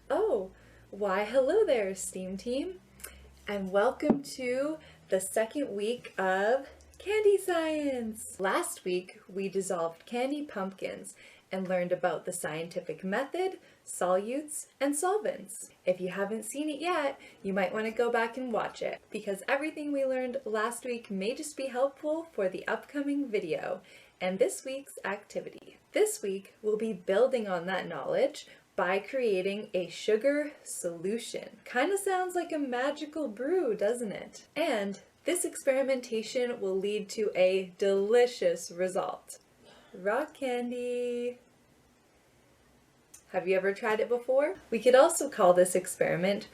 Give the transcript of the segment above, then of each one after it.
Oh, why hello there, STEAM team, and welcome to the second week of Candy Science. Last week, we dissolved candy pumpkins and learned about the scientific method, solutes, and solvents. If you haven't seen it yet, you might want to go back and watch it, because everything we learned last week may just be helpful for the upcoming video and this week's activity. This week, we'll be building on that knowledge by creating a sugar solution. Kind of sounds like a magical brew, doesn't it? And this experimentation will lead to a delicious result. Rock candy. Have you ever tried it before? We could also call this experiment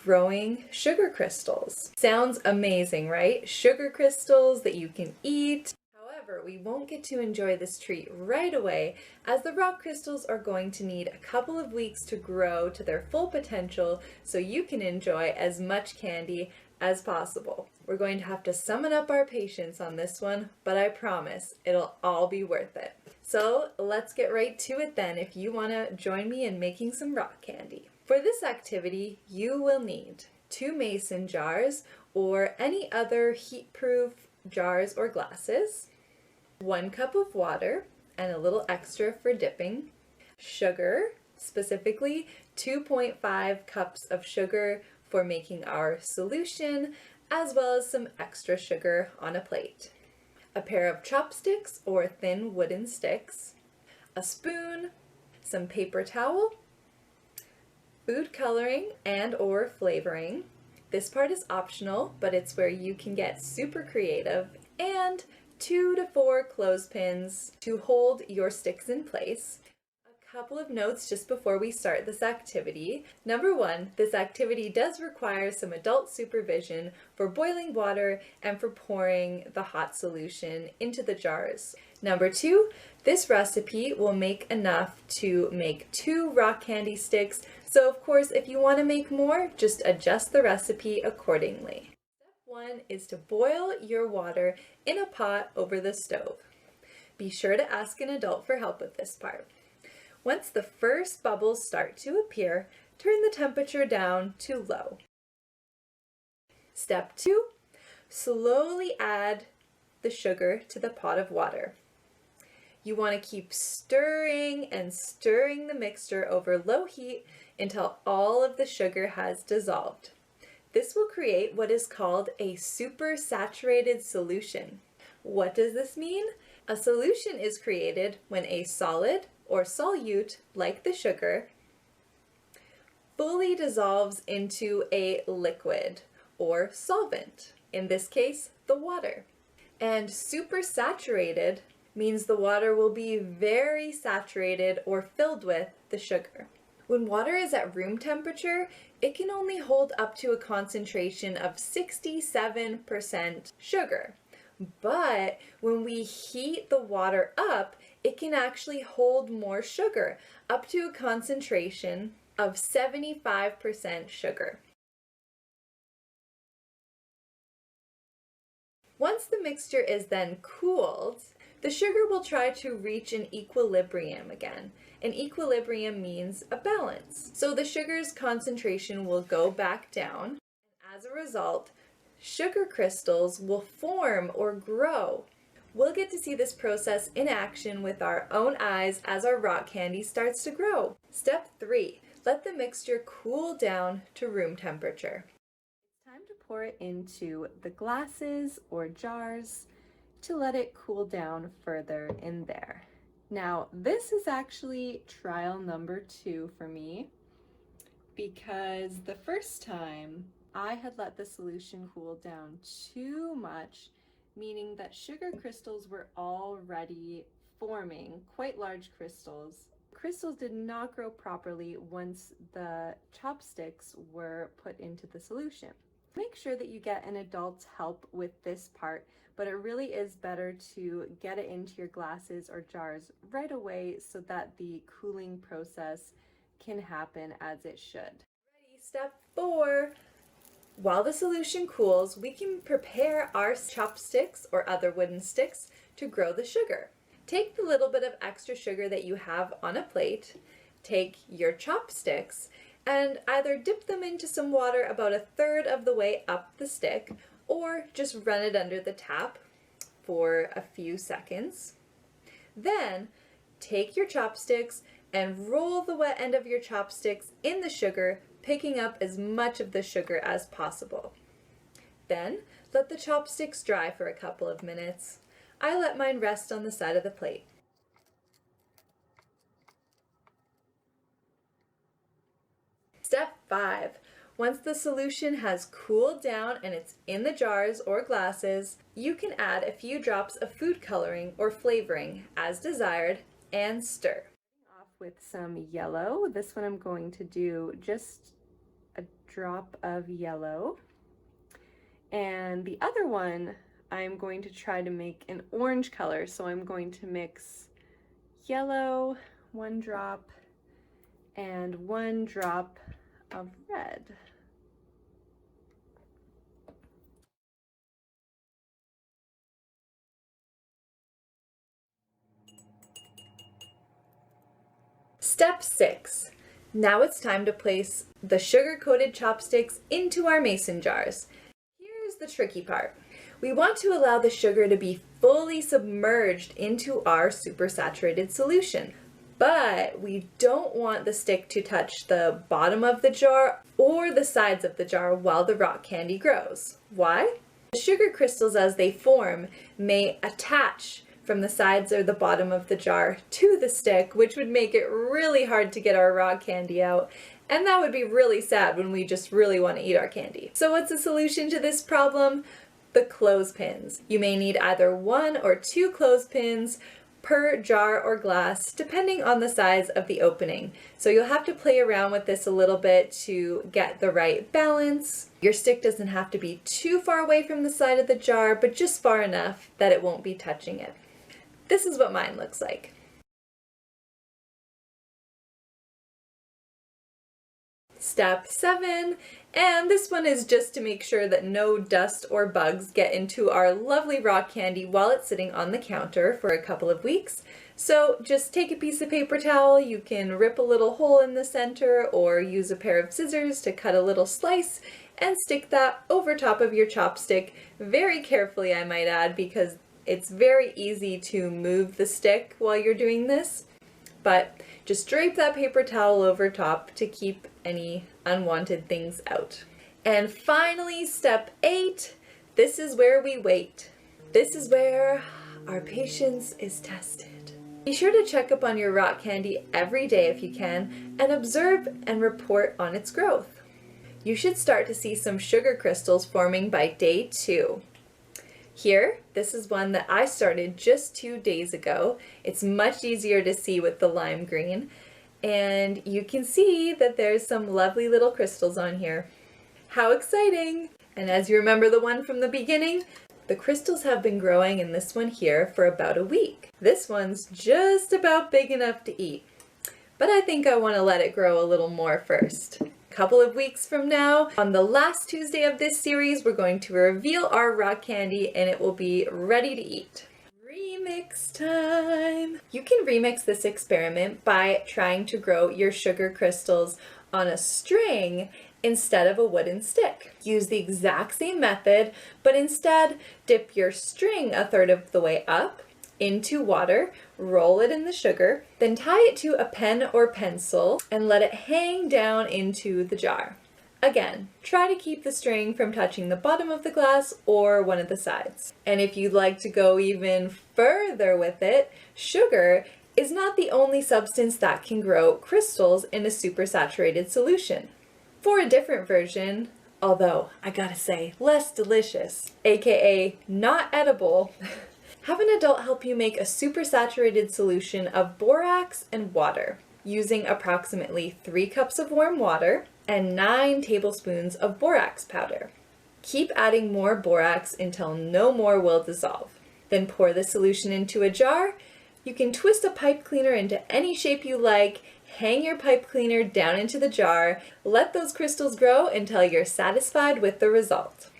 growing sugar crystals. Sounds amazing, right? Sugar crystals that you can eat. However, we won't get to enjoy this treat right away, as the rock crystals are going to need a couple of weeks to grow to their full potential so you can enjoy as much candy as possible. We're going to have to summon up our patience on this one, but I promise it'll all be worth it. So let's get right to it then if you want to join me in making some rock candy. For this activity, you will need 2 mason jars or any other heat-proof jars or glasses, 1 cup of water and a little extra for dipping, sugar, specifically 2.5 cups of sugar for making our solution, as well as some extra sugar on a plate, a pair of chopsticks or thin wooden sticks, a spoon, some paper towel, food coloring and or flavoring. This part is optional, but it's where you can get super creative, and 2 to 4 clothespins to hold your sticks in place. A couple of notes just before we start this activity. Number 1, this activity does require some adult supervision for boiling water and for pouring the hot solution into the jars. Number 2, this recipe will make enough to make 2 rock candy sticks, so of course if you want to make more, just adjust the recipe accordingly. Step 1 is to boil your water in a pot over the stove. Be sure to ask an adult for help with this part. Once the first bubbles start to appear, turn the temperature down to low. Step 2, slowly add the sugar to the pot of water. You want to keep stirring and stirring the mixture over low heat until all of the sugar has dissolved. This will create what is called a supersaturated solution. What does this mean? A solution is created when a solid or solute, like the sugar, fully dissolves into a liquid or solvent, in this case, the water. And supersaturated means the water will be very saturated or filled with the sugar. When water is at room temperature, it can only hold up to a concentration of 67% sugar. But when we heat the water up, it can actually hold more sugar, up to a concentration of 75% sugar. Once the mixture is then cooled, the sugar will try to reach an equilibrium again. An equilibrium means a balance. So the sugar's concentration will go back down, and as a result, sugar crystals will form or grow. We'll get to see this process in action with our own eyes as our rock candy starts to grow. Step 3, let the mixture cool down to room temperature. It's time to pour it into the glasses or jars to let it cool down further in there. Now, this is actually trial number 2 for me, because the first time I had let the solution cool down too much, meaning that sugar crystals were already forming quite large crystals. Crystals did not grow properly once the chopsticks were put into the solution. Make sure that you get an adult's help with this part, but it really is better to get it into your glasses or jars right away so that the cooling process can happen as it should. Ready, step 4. While the solution cools, we can prepare our chopsticks or other wooden sticks to grow the sugar. Take the little bit of extra sugar that you have on a plate, take your chopsticks, and either dip them into some water about 1/3 of the way up the stick, or just run it under the tap for a few seconds. Then take your chopsticks and roll the wet end of your chopsticks in the sugar, picking up as much of the sugar as possible. Then let the chopsticks dry for a couple of minutes. I let mine rest on the side of the plate. Step 5. Once the solution has cooled down and it's in the jars or glasses, you can add a few drops of food coloring or flavoring as desired and stir. Off with some yellow. This one I'm going to do just a drop of yellow. And the other one I'm going to try to make an orange color. So I'm going to mix yellow, 1 drop, and 1 drop of red. Step 6. Now it's time to place the sugar-coated chopsticks into our mason jars. Here's the tricky part. We want to allow the sugar to be fully submerged into our supersaturated solution, but we don't want the stick to touch the bottom of the jar or the sides of the jar while the rock candy grows. Why? The sugar crystals as they form may attach from the sides or the bottom of the jar to the stick, which would make it really hard to get our rock candy out. And that would be really sad when we just really want to eat our candy. So what's the solution to this problem? The clothespins. You may need either 1 or 2 clothespins per jar or glass, depending on the size of the opening. So you'll have to play around with this a little bit to get the right balance. Your stick doesn't have to be too far away from the side of the jar, but just far enough that it won't be touching it. This is what mine looks like. Step 7, and this one is just to make sure that no dust or bugs get into our lovely rock candy while it's sitting on the counter for a couple of weeks. So just take a piece of paper towel, you can rip a little hole in the center or use a pair of scissors to cut a little slice and stick that over top of your chopstick, very carefully I might add, because it's very easy to move the stick while you're doing this. But just drape that paper towel over top to keep any unwanted things out. And finally, step 8, this is where we wait. This is where our patience is tested. Be sure to check up on your rock candy every day if you can, and observe and report on its growth. You should start to see some sugar crystals forming by day 2. Here, this is one that I started just 2 days ago. It's much easier to see with the lime green, and you can see that there's some lovely little crystals on here. How exciting! And as you remember the one from the beginning, the crystals have been growing in this one here for about a week. This one's just about big enough to eat, but I think I want to let it grow a little more first. Couple of weeks from now, on the last Tuesday of this series, we're going to reveal our rock candy and it will be ready to eat. Remix time! You can remix this experiment by trying to grow your sugar crystals on a string instead of a wooden stick. Use the exact same method, but instead dip your string 1/3 of the way up into water, roll it in the sugar, then tie it to a pen or pencil and let it hang down into the jar. Again, try to keep the string from touching the bottom of the glass or one of the sides. And if you'd like to go even further with it, sugar is not the only substance that can grow crystals in a supersaturated solution. For a different version, although I gotta say, less delicious, aka not edible, have an adult help you make a supersaturated solution of borax and water using approximately 3 cups of warm water and 9 tablespoons of borax powder. Keep adding more borax until no more will dissolve. Then pour the solution into a jar. You can twist a pipe cleaner into any shape you like, hang your pipe cleaner down into the jar, let those crystals grow until you're satisfied with the result.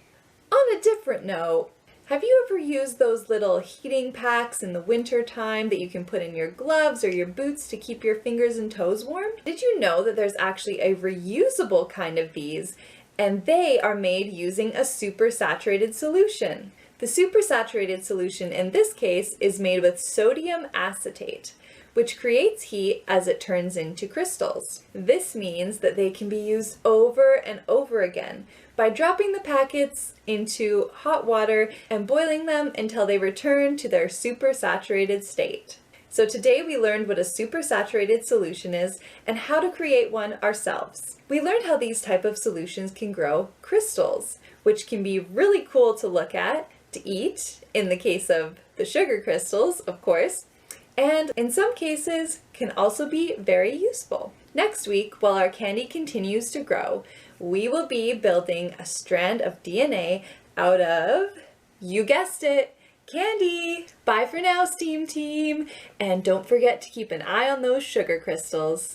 On a different note, Have you ever used those little heating packs in the winter time that you can put in your gloves or your boots to keep your fingers and toes warm? Did you know that there's actually a reusable kind of these, and they are made using a supersaturated solution? The supersaturated solution in this case is made with sodium acetate, which creates heat as it turns into crystals. This means that they can be used over and over again by dropping the packets into hot water and boiling them until they return to their supersaturated state. So today we learned what a supersaturated solution is and how to create one ourselves. We learned how these type of solutions can grow crystals, which can be really cool to look at, to eat, in the case of the sugar crystals, of course, and in some cases can also be very useful. Next week, while our candy continues to grow, we will be building a strand of DNA out of, you guessed it, candy! Bye for now, S.T.E.A.M team, and don't forget to keep an eye on those sugar crystals.